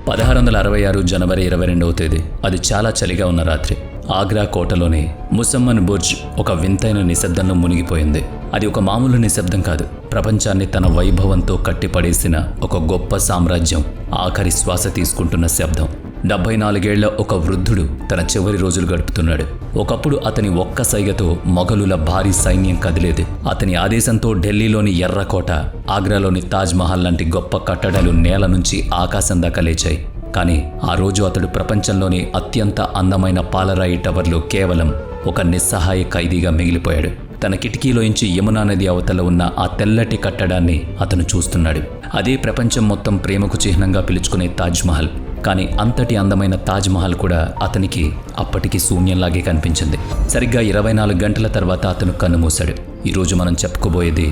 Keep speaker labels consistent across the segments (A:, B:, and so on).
A: 1666 జనవరి 22వ తేదీ. అది చాలా చలిగా ఉన్న రాత్రి. ఆగ్రా కోటలోని ముసమ్మన్ బుర్జ్ ఒక వింతైన నిశ్శబ్దంలో మునిగిపోయింది. అది ఒక మామూలు నిశ్శబ్దం కాదు. ప్రపంచాన్ని తన వైభవంతో కట్టిపడేసిన ఒక గొప్ప సామ్రాజ్యం ఆఖరి శ్వాస తీసుకుంటున్న శబ్దం. 74 ఏళ్ల ఒక వృద్ధుడు తన చివరి రోజులు గడుపుతున్నాడు. ఒకప్పుడు అతని ఒక్క సైగతో మొఘలుల భారీ సైన్యం కదిలేది. అతని ఆదేశంతో ఢిల్లీలోని ఎర్రకోట, ఆగ్రాలోని తాజ్ మహల్ లాంటి గొప్ప కట్టడాలు నేల నుంచి ఆకాశం దాకా లేచాయి. కానీ ఆ రోజు అతడు ప్రపంచంలోని అత్యంత అందమైన పాలరాయి టవర్లో కేవలం ఒక నిస్సహాయ ఖైదీగా మిగిలిపోయాడు. తన కిటికీలోంచి యమునా నది అవతల ఉన్న ఆ తెల్లటి కట్టడాన్ని అతను చూస్తున్నాడు. అదే ప్రపంచం మొత్తం ప్రేమకు చిహ్నంగా పిలుచుకునే తాజ్ మహల్. కానీ అంతటి అందమైన తాజ్ మహల్ కూడా అతనికి అప్పటికి శూన్యంలాగే కనిపించింది. సరిగ్గా 24 గంటల తర్వాత అతను కన్నుమూశాడు. ఈరోజు మనం చెప్పుకోబోయేది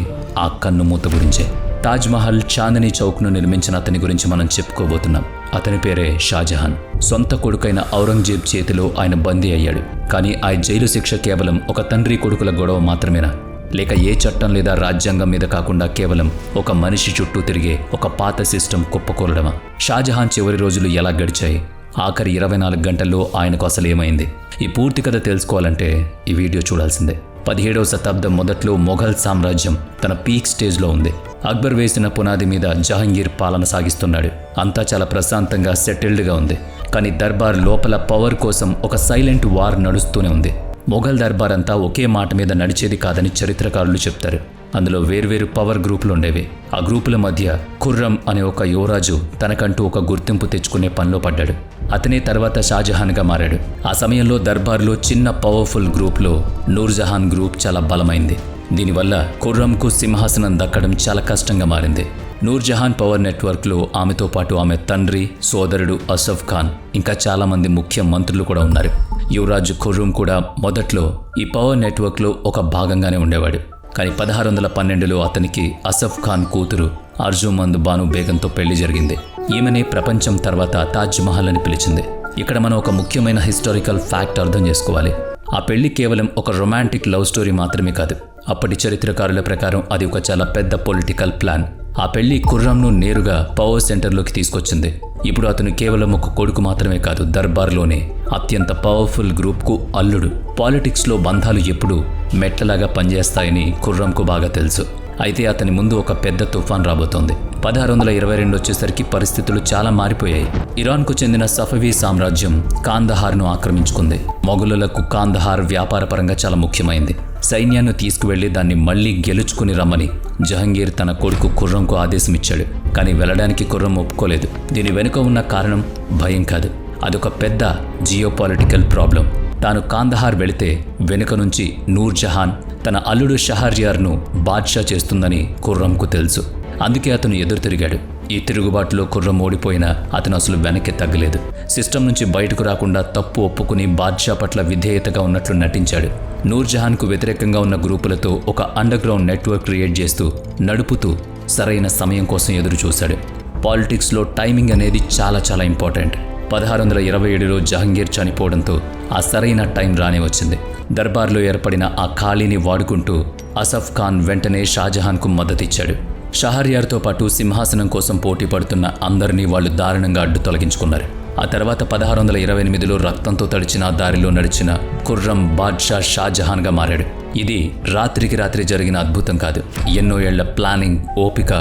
A: ఆ కన్నుమూత గురించే. తాజ్ మహల్ చాందనీ చౌక్ను నిర్మించిన అతని గురించి మనం చెప్పుకోబోతున్నాం. అతని పేరే షాజహాన్. సొంత కొడుకైన ఔరంగజేబ్ చేతిలో ఆయన బందీ అయ్యాడు. కానీ ఆ జైలు శిక్ష కేవలం ఒక తండ్రి కొడుకుల గొడవ మాత్రమేనా? లేక ఏ చట్టం లేదా రాజ్యాంగం మీద కాకుండా కేవలం ఒక మనిషి చుట్టూ తిరిగే ఒక పాత సిస్టమ్ కుప్పకూలడమా? షాజహాన్ చివరి రోజులు ఎలా గడిచాయి? ఆఖరి 24 గంటల్లో ఆయనకు అసలు ఏమైంది? ఈ పూర్తి కథ తెలుసుకోవాలంటే ఈ వీడియో చూడాల్సిందే. 17వ శతాబ్దం మొదట్లో మొఘల్ సామ్రాజ్యం తన పీక్ స్టేజ్లో ఉంది. అక్బర్ వేసిన పునాది మీద జహంగీర్ పాలన సాగిస్తున్నాడు. అంతా చాలా ప్రశాంతంగా సెటిల్డ్గా ఉంది. కానీ దర్బార్ లోపల పవర్ కోసం ఒక సైలెంట్ వార్ నడుస్తూనే ఉంది. మొఘల్ దర్బార్ అంతా ఒకే మాట మీద నడిచేది కాదని చరిత్రకారులు చెప్తారు. అందులో వేర్వేరు పవర్ గ్రూపులు ఉండేవి. ఆ గ్రూపుల మధ్య ఖుర్రం అనే ఒక యువరాజు తనకంటూ ఒక గుర్తింపు తెచ్చుకునే పనిలో పడ్డాడు. అతనే తర్వాత షాజహాన్గా మారాడు. ఆ సమయంలో దర్బార్లో చిన్న పవర్ఫుల్ గ్రూప్లో నూర్జహాన్ గ్రూప్ చాలా బలమైంది. దీనివల్ల ఖుర్రంకు సింహాసనం దక్కడం చాలా కష్టంగా మారింది. నూర్జహాన్ పవర్ నెట్వర్క్లో ఆమెతో పాటు ఆమె తండ్రి, సోదరుడు అసఫ్ ఖాన్, ఇంకా చాలామంది ముఖ్య మంత్రులు కూడా ఉన్నారు. యువరాజు ఖుర్రం కూడా మొదట్లో ఈ పవర్ నెట్వర్క్లో ఒక భాగంగానే ఉండేవాడు. కానీ 1612లో అతనికి అసఫ్ ఖాన్ కూతురు అర్జుమంద్ బాను బేగంతో పెళ్లి జరిగింది. ఈమెనే ప్రపంచం తర్వాత తాజ్ మహల్ అని పిలిచింది. ఇక్కడ మనం ఒక ముఖ్యమైన హిస్టారికల్ ఫ్యాక్ట్ అర్థం చేసుకోవాలి. ఆ పెళ్లి కేవలం ఒక రొమాంటిక్ లవ్ స్టోరీ మాత్రమే కాదు. అప్పటి చరిత్రకారుల ప్రకారం అది ఒక చాలా పెద్ద పొలిటికల్ ప్లాన్. ఆ పెళ్లి ఖుర్రంను నేరుగా పవర్ సెంటర్లోకి తీసుకొచ్చింది. ఇప్పుడు అతను కేవలం ఒక కొడుకు మాత్రమే కాదు, దర్బార్లోనే అత్యంత పవర్ఫుల్ గ్రూప్కు అల్లుడు. పాలిటిక్స్లో బంధాలు ఎప్పుడూ మెట్లలాగా పనిచేస్తాయని ఖుర్రంకు బాగా తెలుసు. అయితే అతని ముందు ఒక పెద్ద తుఫాన్ రాబోతోంది. 1622 వచ్చేసరికి పరిస్థితులు చాలా మారిపోయాయి. ఇరాన్కు చెందిన సఫవీ సామ్రాజ్యం కాందహార్ను ఆక్రమించుకుంది. మొఘలులకు కాందహార్ వ్యాపారపరంగా చాలా ముఖ్యమైంది. సైన్యాన్ని తీసుకువెళ్లి దాన్ని మళ్లీ గెలుచుకుని రమ్మని జహంగీర్ తన కొడుకు ఖుర్రంకు ఆదేశమిచ్చాడు. కానీ వెళ్ళడానికి ఖుర్రం ఒప్పుకోలేదు. దీని వెనుక ఉన్న కారణం భయం కాదు, అదొక పెద్ద జియోపాలిటికల్ ప్రాబ్లం. తాను కాందహార్ వెళితే వెనుక నుంచి నూర్జహాన్ తన అల్లుడు షహర్యార్ను బాద్షా చేస్తుందని ఖుర్రంకు తెలుసు. అందుకే అతను ఎదురు తిరిగాడు. ఈ తిరుగుబాటులో ఖుర్రం ఓడిపోయినా అతను అసలు వెనక్కి తగ్గలేదు. సిస్టమ్ నుంచి బయటకు రాకుండా తప్పు ఒప్పుకుని బాద్షా పట్ల విధేయతగా ఉన్నట్లు నటించాడు. నూర్జహాన్కు వ్యతిరేకంగా ఉన్న గ్రూపులతో ఒక అండర్గ్రౌండ్ నెట్వర్క్ క్రియేట్ చేస్తూ నడుపుతూ సరైన సమయం కోసం ఎదురు చూశాడు. పాలిటిక్స్లో టైమింగ్ అనేది చాలా చాలా ఇంపార్టెంట్. 1627లో జహంగీర్ చనిపోవడంతో ఆ సరైన టైం రానే వచ్చింది. దర్బార్లో ఏర్పడిన ఆ ఖాళీని వాడుకుంటూ అసఫ్ ఖాన్ వెంటనే షాజహాన్కు మద్దతిచ్చాడు. షహర్యార్తో పాటు సింహాసనం కోసం పోటీ పడుతున్న అందరినీ వాళ్ళు దారుణంగా అడ్డు తొలగించుకున్నారు. ఆ తర్వాత 1628లో రక్తంతో తడిచిన దారిలో నడిచిన ఖుర్రం బాద్షా షాజహాన్గా మారాడు. ఇది రాత్రికి రాత్రి జరిగిన అద్భుతం కాదు, ఎన్నో ఏళ్ల ప్లానింగ్, ఓపిక,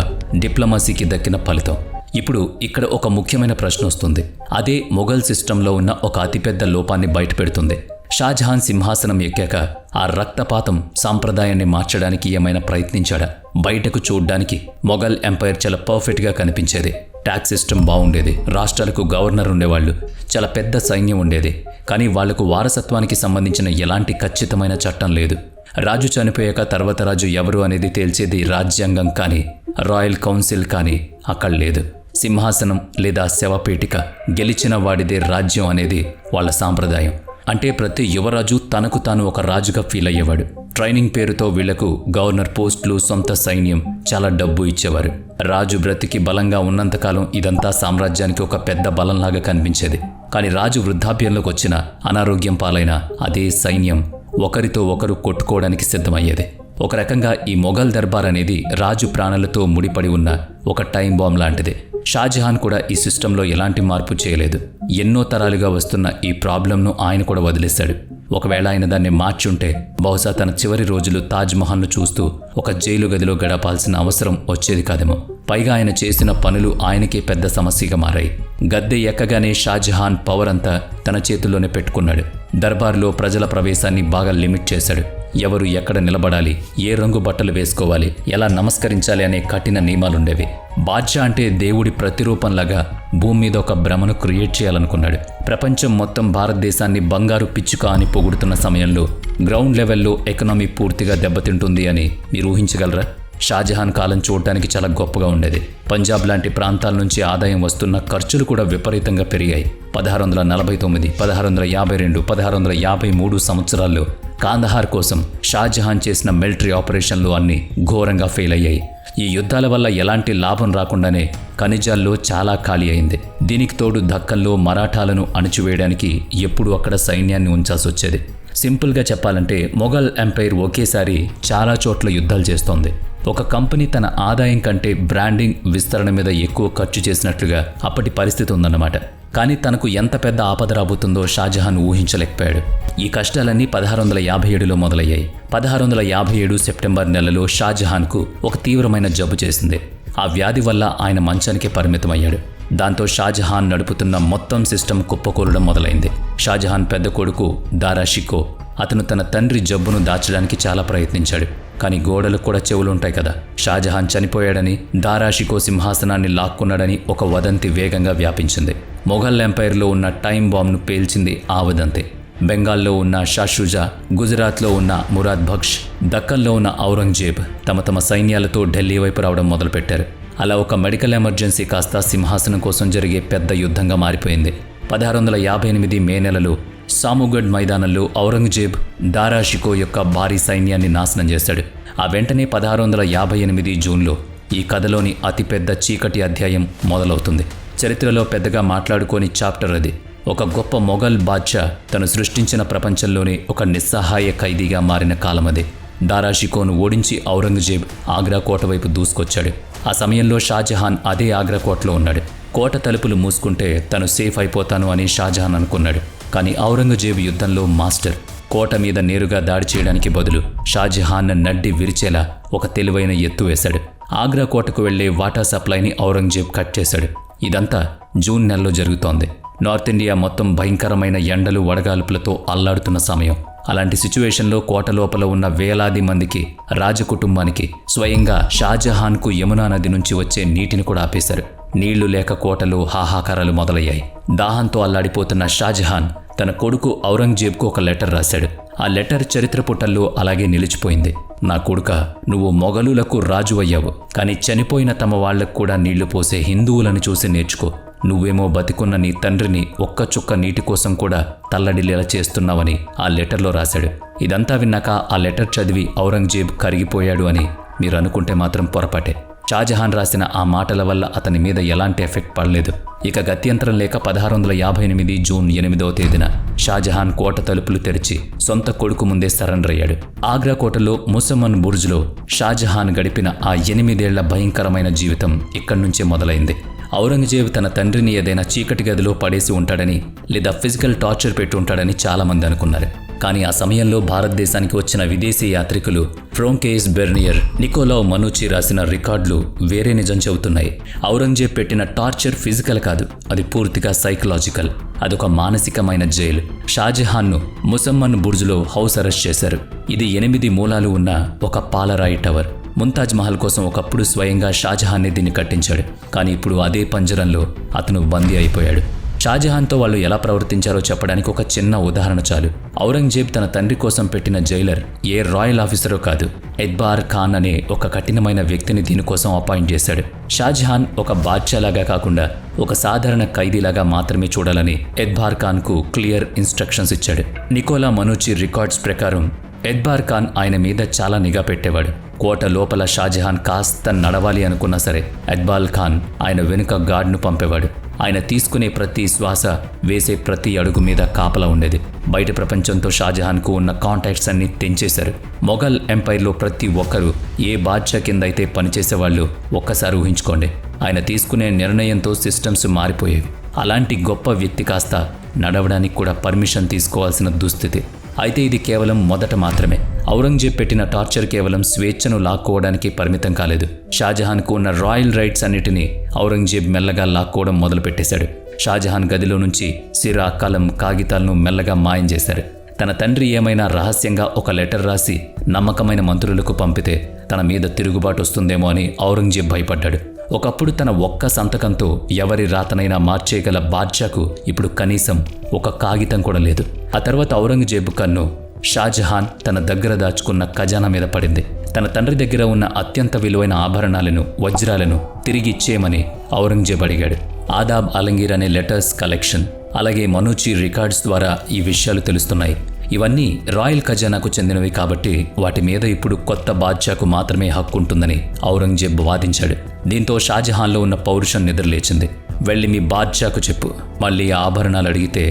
A: డిప్లొమసీకి దక్కిన ఫలితం. ఇప్పుడు ఇక్కడ ఒక ముఖ్యమైన ప్రశ్న వస్తుంది. అదే మొఘల్ సిస్టంలో ఉన్న ఒక అతిపెద్ద లోపాన్ని బయటపెడుతుంది. షాజహాన్ సింహాసనం ఎక్కాక ఆ రక్తపాతం సాంప్రదాయాన్ని మార్చడానికి ఏమైనా ప్రయత్నించాడా? బయటకు చూడ్డానికి మొఘల్ ఎంపైర్ చాలా పర్ఫెక్ట్గా కనిపించేది. ట్యాక్స్ సిస్టమ్ బాగుండేది, రాష్ట్రాలకు గవర్నర్ ఉండేవాళ్ళు, చాలా పెద్ద సైన్యం ఉండేది. కానీ వాళ్లకు వారసత్వానికి సంబంధించిన ఎలాంటి ఖచ్చితమైన చట్టం లేదు. రాజు చనిపోయాక తర్వాత రాజు ఎవరు అనేది తేల్చేది రాజ్యాంగం కానీ రాయల్ కౌన్సిల్ కానీ అక్కడ లేదు. సింహాసనం లేదా శవపేటిక, గెలిచిన వాడిదే రాజ్యం అనేది వాళ్ళ సాంప్రదాయం. అంటే ప్రతి యువరాజు తనకు తాను ఒక రాజుగా ఫీల్ అయ్యేవాడు. ట్రైనింగ్ పేరుతో వీళ్లకు గవర్నర్ పోస్టులు, సొంత సైన్యం, చాలా డబ్బు ఇచ్చేవారు. రాజు బ్రతికి బలంగా ఉన్నంతకాలం ఇదంతా సామ్రాజ్యానికి ఒక పెద్ద బలంలాగా కనిపించేది. కానీ రాజు వృద్ధాప్యంలోకి వచ్చిన, అనారోగ్యం పాలైన అదే సైన్యం ఒకరితో ఒకరు కొట్టుకోవడానికి సిద్ధమయ్యేది. ఒక రకంగా ఈ మొఘల్ దర్బార్ అనేది రాజు ప్రాణాలతో ముడిపడి ఉన్న ఒక టైం బాంబ్ లాంటిది. షాజహాన్ కూడా ఈ సిస్టంలో ఎలాంటి మార్పు చేయలేదు. ఎన్నో తరాలుగా వస్తున్న ఈ ప్రాబ్లంను ఆయన కూడా వదిలేశాడు. ఒకవేళ ఆయన దాన్ని మార్చుంటే బహుశా తన చివరి రోజులు తాజ్మహల్ను చూస్తూ ఒక జైలు గదిలో గడపాల్సిన అవసరం వచ్చేది కాదేమో. పైగా ఆయన చేసిన పనులు ఆయనకే పెద్ద సమస్యగా మారాయి. గద్దె ఎక్కగానే షాజహాన్ పవర్ అంతా తన చేతుల్లోనే పెట్టుకున్నాడు. దర్బార్లో ప్రజల ప్రవేశాన్ని బాగా లిమిట్ చేశాడు. ఎవరు ఎక్కడ నిలబడాలి, ఏ రంగు బట్టలు వేసుకోవాలి, ఎలా నమస్కరించాలి అనే కఠిన నియమాలుండేవి. బాద్షా అంటే దేవుడి ప్రతిరూపంలాగా భూమి మీద ఒక భ్రమను క్రియేట్ చేయాలనుకున్నాడు. ప్రపంచం మొత్తం భారతదేశాన్ని బంగారు పిచ్చుక అని పొగుడుతున్న సమయంలో గ్రౌండ్ లెవెల్లో ఎకనామీ పూర్తిగా దెబ్బతింటుంది అని మీరు ఊహించగలరా? షాజహాన్ కాలం చూడటానికి చాలా గొప్పగా ఉండేది. పంజాబ్ లాంటి ప్రాంతాల నుంచి ఆదాయం వస్తున్న ఖర్చులు కూడా విపరీతంగా పెరిగాయి. 1649, 1652, 1653 సంవత్సరాల్లో కాందహార్ కోసం షాజహాన్ చేసిన మిలిటరీ ఆపరేషన్లు అన్నీ ఘోరంగా ఫెయిల్ అయ్యాయి. ఈ యుద్ధాల వల్ల ఎలాంటి లాభం రాకుండానే ఖనిజాల్లో చాలా ఖాళీ అయింది. దీనికి తోడు దక్కన్లో మరాఠాలను అణిచివేయడానికి ఎప్పుడూ అక్కడ సైన్యాన్ని ఉంచాల్సి వచ్చేది. సింపుల్గా చెప్పాలంటే మొఘల్ ఎంపైర్ ఒకేసారి చాలా చోట్ల యుద్ధాలు చేస్తోంది. ఒక కంపెనీ తన ఆదాయం కంటే బ్రాండింగ్, విస్తరణ మీద ఎక్కువ ఖర్చు చేసినట్లుగా అప్పటి పరిస్థితి ఉందన్నమాట. కానీ తనకు ఎంత పెద్ద ఆపద రాబోతుందో షాజహాన్ ఊహించలేకపోయాడు. ఈ కష్టాలన్నీ 1657లో మొదలయ్యాయి. 1657 సెప్టెంబర్ నెలలో షాజహాన్కు ఒక తీవ్రమైన జబ్బు చేసింది. ఆ వ్యాధి వల్ల ఆయన మంచానికే పరిమితమయ్యాడు. దాంతో షాజహాన్ నడుపుతున్న మొత్తం సిస్టమ్ కుప్పకూలడం మొదలైంది. షాజహాన్ పెద్ద కొడుకు దారా షికో, అతను తన తండ్రి జబ్బును దాచడానికి చాలా ప్రయత్నించాడు. కానీ గోడలకు కూడా చెవులుంటాయి కదా. షాజహాన్ చనిపోయాడని, దారా షికో సింహాసనాన్ని లాక్కున్నాడని ఒక వదంతి వేగంగా వ్యాపించింది. మొఘల్ ఎంపైర్లో ఉన్న టైం బాంబ్ను పేల్చింది ఆ వదంతి. బెంగాల్లో ఉన్న షా షుజా, గుజరాత్లో ఉన్న మురాద్ బక్ష్, దక్కన్లో ఉన్న ఔరంగజేబ్ తమ సైన్యాలతో ఢిల్లీ వైపు రావడం మొదలుపెట్టారు. అలా ఒక మెడికల్ ఎమర్జెన్సీ కాస్త సింహాసనం కోసం జరిగే పెద్ద యుద్ధంగా మారిపోయింది. 1658 మే నెలలో సాముగఢ్ మైదానంలో ఔరంగజేబ్ దారా షికో యొక్క భారీ సైన్యాన్ని నాశనం చేశాడు. ఆ వెంటనే 1658 జూన్లో ఈ కథలోని అతిపెద్ద చీకటి అధ్యాయం మొదలవుతుంది. చరిత్రలో పెద్దగా మాట్లాడుకోని చాప్టర్ అది. ఒక గొప్ప మొఘల్ బాద్షా తను సృష్టించిన ప్రపంచంలోనే ఒక నిస్సహాయ ఖైదీగా మారిన కాలం అది. దారా షికోను ఓడించి ఔరంగజేబ్ ఆగ్రా కోట వైపు దూసుకొచ్చాడు. ఆ సమయంలో షాజహాన్ అదే ఆగ్రా కోటలో ఉన్నాడు. కోట తలుపులు మూసుకుంటే తను సేఫ్ అయిపోతాను అని షాజహాన్ అనుకున్నాడు. కానీ ఔరంగజేబ్ యుద్ధంలో మాస్టర్. కోట మీద నేరుగా దాడి చేయడానికి బదులు షాజహాన్ నడ్డి విరిచేలా ఒక తెలివైన ఎత్తు వేశాడు. ఆగ్రా కోటకు వెళ్లే వాటా సప్లైని ఔరంగజేబ్ కట్ చేశాడు. ఇదంతా జూన్ నెలలో జరుగుతోంది. నార్త్ ఇండియా మొత్తం భయంకరమైన ఎండలు, వడగాల్పులతో అల్లాడుతున్న సమయం. అలాంటి సిచ్యువేషన్లో కోట లోపల ఉన్న వేలాది మందికి, రాజకుటుంబానికి స్వయంగా షాజహాన్కు యమునా నది నుంచి వచ్చే నీటిని కూడా ఆపేశారు. నీళ్లు లేక కోటలో హాహాకారాలు మొదలయ్యాయి. దాహంతో అల్లాడిపోతున్న షాజహాన్ తన కొడుకు ఔరంగజేబ్కు ఒక లెటర్ రాశాడు. ఆ లెటర్ చరిత్ర పుటల్లో అలాగే నిలిచిపోయింది. నా కొడుకా, నువ్వు మొఘలులకు రాజు అయ్యావు, కానీ చనిపోయిన తమ వాళ్లకు కూడా నీళ్లు పోసే హిందువులను చూసి నేర్చుకో. నువ్వేమో బతికున్న నీ తండ్రిని ఒక్క చుక్క నీటి కోసం కూడా తల్లడిల్లేలా చేస్తున్నావని ఆ లెటర్లో రాశాడు. ఇదంతా విన్నాక ఆ లెటర్ చదివి ఔరంగజేబ్ కరిగిపోయాడు అని మీరు అనుకుంటే మాత్రం పొరపాటే. షాజహాన్ రాసిన ఆ మాటల వల్ల అతని మీద ఎలాంటి ఎఫెక్ట్ పడలేదు. ఇక గత్యంతరం లేక 1658 జూన్ 8వ తేదీన షాజహాన్ కోట తలుపులు తెరిచి సొంత కొడుకు ముందే సరెండర్ అయ్యాడు. ఆగ్రా కోటలో ముసమ్మన్ బుర్జ్లో షాజహాన్ గడిపిన ఆ 8 ఏళ్ల భయంకరమైన జీవితం ఇక్కడి నుంచే మొదలైంది. ఔరంగజేబ్ తన తండ్రిని ఏదైనా చీకటి గదిలో పడేసి ఉంటాడని, లేదా ఫిజికల్ టార్చర్ పెట్టి ఉంటాడని చాలామంది అనుకున్నారు. కానీ ఆ సమయంలో భారతదేశానికి వచ్చిన విదేశీ యాత్రికులు ఫ్రోంకేస్ బెర్నియర్, నికోలావ్ మనూచి రాసిన రికార్డులు వేరే నిజం చెబుతున్నాయి. ఔరంగజేబ్ పెట్టిన టార్చర్ ఫిజికల్ కాదు, అది పూర్తిగా సైకలాజికల్. అదొక మానసికమైన జైలు. షాజహాన్ను ముసమ్మన్ బుర్జ్లో హౌస్ అరెస్ట్ చేశారు. ఇది 8 మూలాలు ఉన్న ఒక పాలరాయి టవర్. ముంతాజ్ మహల్ కోసం ఒకప్పుడు స్వయంగా షాజహాన్నే దీన్ని కట్టించాడు. కానీ ఇప్పుడు అదే పంజరంలో అతను బందీ అయిపోయాడు. షాజహాన్తో వాళ్ళు ఎలా ప్రవర్తించారో చెప్పడానికి ఒక చిన్న ఉదాహరణ చాలు. ఔరంగజేబ్ తన తండ్రి కోసం పెట్టిన జైలర్ ఏ రాయల్ ఆఫీసరో కాదు, ఎద్బార్ ఖాన్ అనే ఒక కఠినమైన వ్యక్తిని దీనికోసం అపాయింట్ చేశాడు. షాజహాన్ ఒక బాద్షాలాగా కాకుండా ఒక సాధారణ ఖైదీలాగా మాత్రమే చూడాలని ఎద్బార్ ఖాన్కు క్లియర్ ఇన్స్ట్రక్షన్స్ ఇచ్చాడు. నికోలా మనూచి రికార్డ్స్ ప్రకారం ఎద్బార్ ఖాన్ ఆయన మీద చాలా నిఘా పెట్టేవాడు. కోట లోపల షాజహాన్ కాస్త నడవాలి అనుకున్నా సరే ఎద్బాల్ ఖాన్ ఆయన వెనుక గార్డ్ను పంపేవాడు. ఆయన తీసుకునే ప్రతి శ్వాస, వేసే ప్రతి అడుగు మీద కాపలా ఉండేది. బయట ప్రపంచంతో షాజహాన్కు ఉన్న కాంటాక్ట్స్ అన్ని తెంచేశారు. మొఘల్ ఎంపైర్లో ప్రతి ఒక్కరూ ఏ బాద్షా కింద అయితే పనిచేసేవాళ్ళు ఒక్కసారి ఊహించుకోండి. ఆయన తీసుకునే నిర్ణయంతో సిస్టమ్స్ మారిపోయేవి. అలాంటి గొప్ప వ్యక్తి కాస్త నడవడానికి కూడా పర్మిషన్ తీసుకోవాల్సిన దుస్థితి. అయితే ఇది కేవలం మొదట మాత్రమే. ఔరంగజేబ్ పెట్టిన టార్చర్ కేవలం స్వేచ్ఛను లాక్కోవడానికి పరిమితం కాలేదు. షాజహాన్కు ఉన్న రాయల్ రైట్స్ అన్నిటినీ ఔరంగజేబ్ మెల్లగా లాక్కోవడం మొదలుపెట్టేశాడు. షాజహాన్ గదిలో నుంచి సిరా, కలం, కాగితాలను మెల్లగా మాయం చేశారు. తన తండ్రి ఏమైనా రహస్యంగా ఒక లెటర్ రాసి నమ్మకమైన మంత్రులకు పంపితే తన మీద తిరుగుబాటు వస్తుందేమో అని ఔరంగజేబ్ భయపడ్డాడు. ఒకప్పుడు తన ఒక్క సంతకంతో ఎవరి రాతనైనా మార్చేయగల బాద్షాకు ఇప్పుడు కనీసం ఒక కాగితం కూడా లేదు. ఆ తర్వాత ఔరంగజేబు కన్ను షాజహాన్ తన దగ్గర దాచుకున్న ఖజానా మీద పడింది. తన తండ్రి దగ్గర ఉన్న అత్యంత విలువైన ఆభరణాలను, వజ్రాలను తిరిగి ఇచ్చేయమని ఔరంగజేబ్ అడిగాడు. ఆదాబ్ అలంగీర్ అనే లెటర్స్ కలెక్షన్, అలాగే మనూచి రికార్డ్స్ ద్వారా ఈ విషయాలు తెలుస్తున్నాయి. ఇవన్నీ రాయల్ ఖజానాకు చెందినవి కాబట్టి వాటి మీద ఇప్పుడు కొత్త బాద్షాకు మాత్రమే హక్కు ఉంటుందని ఔరంగజేబ్ వాదించాడు. దీంతో షాజహాన్లో ఉన్న పౌరుషం నిద్రలేచింది. వెళ్ళి మీ బాద్షాకు చెప్పు, మళ్ళీ ఆభరణాలు అడిగితే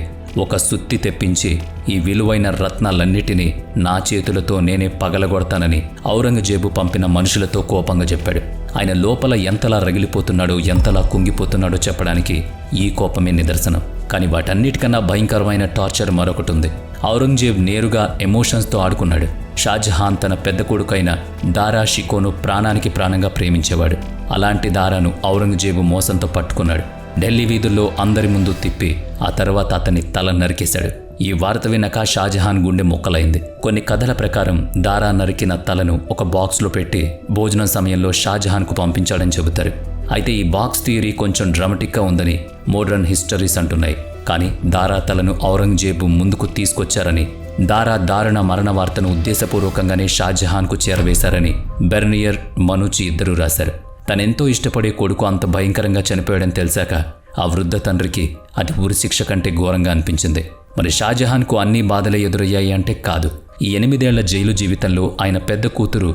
A: ఒక సుత్తి తెప్పించి ఈ విలువైన రత్నాలన్నిటినీ నా చేతులతో నేనే పగలగొడతానని ఔరంగజేబు పంపిన మనుషులతో కోపంగా చెప్పాడు. ఆయన లోపల ఎంతలా రగిలిపోతున్నాడో, ఎంతలా కుంగిపోతున్నాడో చెప్పడానికి ఈ కోపమే నిదర్శనం. కానీ వాటన్నిటికన్నా భయంకరమైన టార్చర్ మరొకటి ఉంది. ఔరంగజేబ్ నేరుగా ఎమోషన్స్తో ఆడుకున్నాడు. షాజహాన్ తన పెద్ద కొడుకైన దారా షికోను ప్రాణానికి ప్రాణంగా ప్రేమించేవాడు. అలాంటి దారాను ఔరంగజేబు మోసంతో పట్టుకున్నాడు. ఢిల్లీ వీధుల్లో అందరి ముందు తిప్పి ఆ తర్వాత అతని తల నరికేశాడు. ఈ వార్త విన్నాక షాజహాన్ గుండె ముక్కలైంది. కొన్ని కథల ప్రకారం దారా నరికిన తలను ఒక బాక్స్లో పెట్టి భోజనం సమయంలో షాజహాన్కు పంపించాడని చెబుతారు. అయితే ఈ బాక్స్ థియరీ కొంచెం డ్రామాటిక్గా ఉందని మోడర్న్ హిస్టరీస్ అంటున్నాయి. కానీ దారా తలను ఔరంగజేబు ముందుకు తీసుకొచ్చారని, దారా దారుణ మరణ వార్తను ఉద్దేశపూర్వకంగానే షాజహాన్కు చేరవేశారని బెర్నియర్, మనూచి ఇద్దరూ రాశారు. తనెంతో ఇష్టపడే కొడుకు అంత భయంకరంగా చనిపోయాడని తెలిసాక ఆ వృద్ధ తండ్రికి అది ఉరిశిక్ష కంటే ఘోరంగా అనిపించింది. మరి షాజహాన్కు అన్ని బాధలే ఎదురయ్యాయి అంటే కాదు. ఈ 8 ఏళ్ల జైలు జీవితంలో ఆయన పెద్ద కూతురు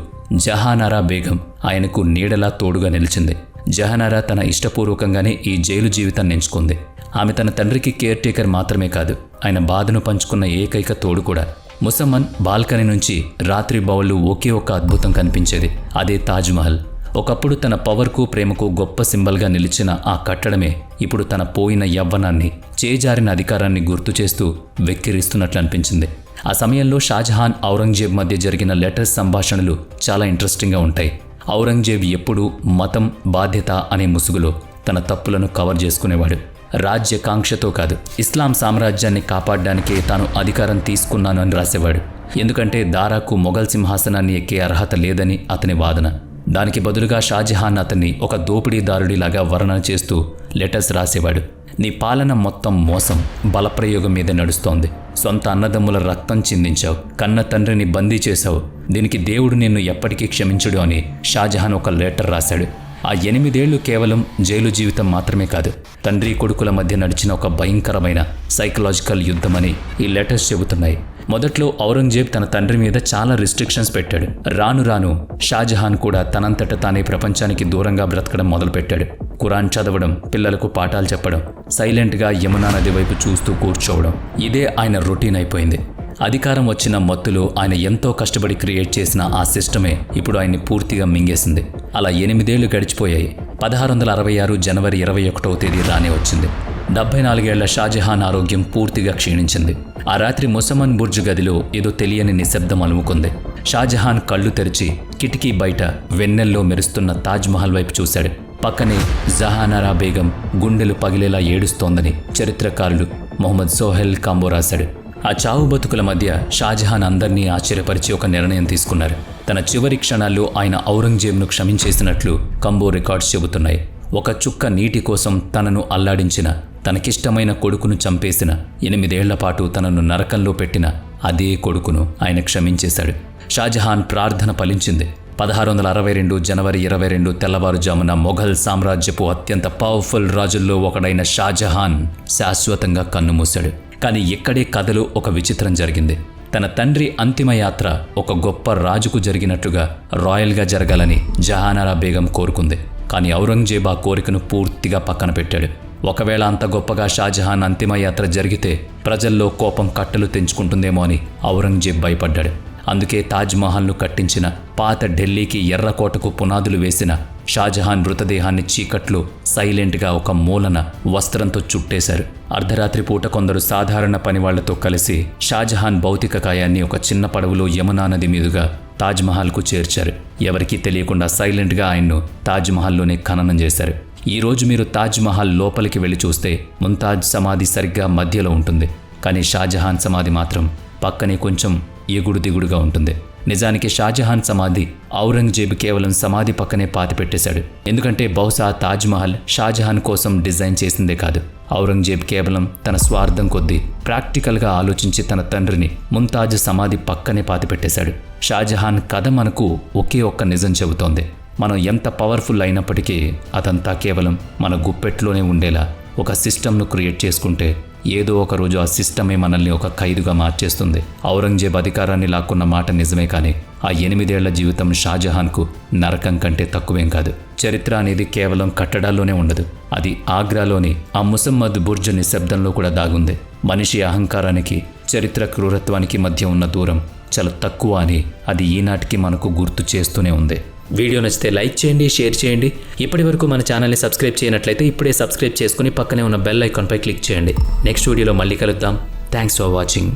A: జహానారా బేగం ఆయనకు నీడలా తోడుగా నిలిచింది. జహానారా తన ఇష్టపూర్వకంగానే ఈ జైలు జీవితాన్ని ఎంచుకుంది. ఆమె తన తండ్రికి కేర్ టేకర్ మాత్రమే కాదు, ఆయన బాధను పంచుకున్న ఏకైక తోడు కూడా. ముసమ్మన్ బాల్కనీ నుంచి రాత్రి బౌళ్ళు ఒకే ఒక అద్భుతం కనిపించేది, అదే తాజ్మహల్. ఒకప్పుడు తన పవర్కు, ప్రేమకు గొప్ప సింబల్గా నిలిచిన ఆ కట్టడమే ఇప్పుడు తన పోయిన యవ్వనాన్ని, చేజారిన అధికారాన్ని గుర్తు చేస్తూ వెక్కిరిస్తున్నట్లు అనిపించింది. ఆ సమయంలో షాజహాన్, ఔరంగజేబ్ మధ్య జరిగిన లెటర్స్ సంభాషణలు చాలా ఇంట్రెస్టింగ్గా ఉంటాయి. ఔరంగజేబ్ ఎప్పుడూ మతం, బాధ్యత అనే ముసుగులో తన తప్పులను కవర్ చేసుకునేవాడు. రాజ్యకాంక్షతో కాదు, ఇస్లాం సామ్రాజ్యాన్ని కాపాడడానికే తాను అధికారం తీసుకున్నాను అని రాసేవాడు. ఎందుకంటే దారాకు మొఘల్ సింహాసనాన్ని ఎక్కే అర్హత లేదని అతని వాదన. దానికి బదులుగా షాజహాన్ అతన్ని ఒక దోపిడీదారుడిలాగా వర్ణన చేస్తూ లెటర్స్ రాసేవాడు. నీ పాలన మొత్తం మోసం, బలప్రయోగం మీద నడుస్తోంది. సొంత అన్నదమ్ముల రక్తం చిందించావు, కన్న తండ్రిని బందీ చేశావు, దీనికి దేవుడు నిన్ను ఎప్పటికీ క్షమించడు అని షాజహాన్ ఒక లెటర్ రాశాడు. ఆ 8 ఏళ్లు కేవలం జైలు జీవితం మాత్రమే కాదు, తండ్రి కొడుకుల మధ్య నడిచిన ఒక భయంకరమైన సైకలాజికల్ యుద్ధమని ఈ లెటర్స్ చెబుతున్నాయి. మొదట్లో ఔరంగజేబ్ తన తండ్రి మీద చాలా రిస్ట్రిక్షన్స్ పెట్టాడు. రాను రాను షాజహాన్ కూడా తనంతట తానే ప్రపంచానికి దూరంగా బ్రతకడం మొదలుపెట్టాడు. ఖురాన్ చదవడం, పిల్లలకు పాఠాలు చెప్పడం, సైలెంట్గా యమునా నది వైపు చూస్తూ కూర్చోవడం, ఇదే ఆయన రొటీన్ అయిపోయింది. అధికారం వచ్చిన మత్తులో ఆయన ఎంతో కష్టపడి క్రియేట్ చేసిన ఆ సిస్టమే ఇప్పుడు ఆయన్ని పూర్తిగా మింగేసింది. అలా 8 ఏళ్లు గడిచిపోయాయి. 1666 జనవరి 21వ తేదీ రానే వచ్చింది. 74 ఏళ్ల షాజహాన్ ఆరోగ్యం పూర్తిగా క్షీణించింది. ఆ రాత్రి ముసమ్మన్ బుర్జ్ గదిలో ఏదో తెలియని నిశ్శబ్దం అలుముకుంది. షాజహాన్ కళ్ళు తెరిచి కిటికీ బయట వెన్నెల్లో మెరుస్తున్న తాజ్మహల్ వైపు చూశాడు. పక్కనే జహానారా బేగం గుండెలు పగిలేలా ఏడుస్తోందని చరిత్రకారులు మొహమ్మద్ సోహెల్ కాంబో రాశాడు. ఆ చావు బతుకుల మధ్య షాజహాన్ అందరినీ ఆశ్చర్యపరిచి ఒక నిర్ణయం తీసుకున్నారు. తన చివరి క్షణాల్లో ఆయన ఔరంగజేబ్ను క్షమించేసినట్లు కంబో రికార్డ్స్ చెబుతున్నాయి. ఒక చుక్క నీటి కోసం తనను అల్లాడించిన, తనకిష్టమైన కొడుకును చంపేసిన, 8 ఏళ్ల పాటు తనను నరకంలో పెట్టిన అదే కొడుకును ఆయన క్షమించేశాడు. షాజహాన్ ప్రార్థన ఫలించింది. 1662 జనవరి 22 తెల్లవారుజామున మొఘల్ సామ్రాజ్యపు అత్యంత పవర్ఫుల్ రాజుల్లో ఒకడైన షాజహాన్ శాశ్వతంగా కన్నుమూశాడు. కానీ ఇక్కడే కథలో ఒక విచిత్రం జరిగింది. తన తండ్రి అంతిమయాత్ర ఒక గొప్ప రాజుకు జరిగినట్టుగా రాయల్గా జరగాలని జహానారా బేగం కోరుకుంది. కానీ ఔరంగజేబ్ ఆ కోరికను పూర్తిగా పక్కన పెట్టాడు. ఒకవేళ అంత గొప్పగా షాజహాన్ అంతిమయాత్ర జరిగితే ప్రజల్లో కోపం కట్టలు తెంచుకుంటుందేమో అని ఔరంగజేబ్ భయపడ్డాడు. అందుకే తాజ్మహల్ను కట్టించిన, పాత ఢిల్లీకి ఎర్రకోటకు పునాదులు వేసిన షాజహాన్ మృతదేహాన్ని చీకట్లో సైలెంట్గా ఒక మూలన వస్త్రంతో చుట్టేశారు. అర్ధరాత్రి పూట కొందరు సాధారణ పనివాళ్లతో కలిసి షాజహాన్ భౌతిక కాయాన్ని ఒక చిన్న పడవలో యమునా నది మీదుగా తాజ్మహల్కు చేర్చారు. ఎవరికీ తెలియకుండా సైలెంట్గా ఆయన్ను తాజ్మహల్లోనే ఖననం చేశారు. ఈ రోజు మీరు తాజ్మహల్ లోపలికి వెళ్ళి చూస్తే ముంతాజ్ సమాధి సరిగ్గా మధ్యలో ఉంటుంది. కానీ షాజహాన్ సమాధి మాత్రం పక్కనే కొంచెం ఎగుడు దిగుడుగా ఉంటుంది. నిజానికి షాజహాన్ సమాధి ఔరంగజేబు కేవలం సమాధి పక్కనే పాతిపెట్టేశాడు. ఎందుకంటే బహుశా తాజ్మహల్ షాజహాన్ కోసం డిజైన్ చేసిందే కాదు. ఔరంగజేబ్ కేవలం తన స్వార్థం కొద్దీ ప్రాక్టికల్గా ఆలోచించి తన తండ్రిని ముంతాజ్ సమాధి పక్కనే పాతిపెట్టేశాడు. షాజహాన్ కథ మనకు ఒకే ఒక్క నిజం చెబుతోంది. మనం ఎంత పవర్ఫుల్ అయినప్పటికీ అదంతా కేవలం మన గుప్పెట్లోనే ఉండేలా ఒక సిస్టమ్ను క్రియేట్ చేసుకుంటే ఏదో ఒక రోజు ఆ సిస్టమే మనల్ని ఒక ఖైదుగా మార్చేస్తుంది. ఔరంగజేబ్ అధికారాన్ని లాక్కున్న మాట నిజమే, కానీ ఆ 8 ఏళ్ల జీవితం షాజహాన్కు నరకం కంటే తక్కువేం కాదు. చరిత్ర అనేది కేవలం కట్టడాల్లోనే ఉండదు. అది ఆగ్రాలోని ఆ ముసమ్మద్ బుర్జ్ నిశ్శబ్దంలో కూడా దాగుంది. మనిషి అహంకారానికి, చరిత్ర క్రూరత్వానికి మధ్య ఉన్న దూరం చాలా తక్కువ అని అది ఈనాటికి మనకు గుర్తు చేస్తూనే ఉంది. వీడియో నచ్చితే లైక్ చేయండి, షేర్ చేయండి. ఇప్పటి వరకు మన ఛానల్ని సబ్స్క్రైబ్ చేయనట్లయితే ఇప్పుడే సబ్స్క్రైబ్ చేసుకుని పక్కనే ఉన్న బెల్ ఐకాన్పై క్లిక్ చేయండి. నెక్స్ట్ వీడియోలో మళ్ళీ కలుద్దాం. Thanks for watching.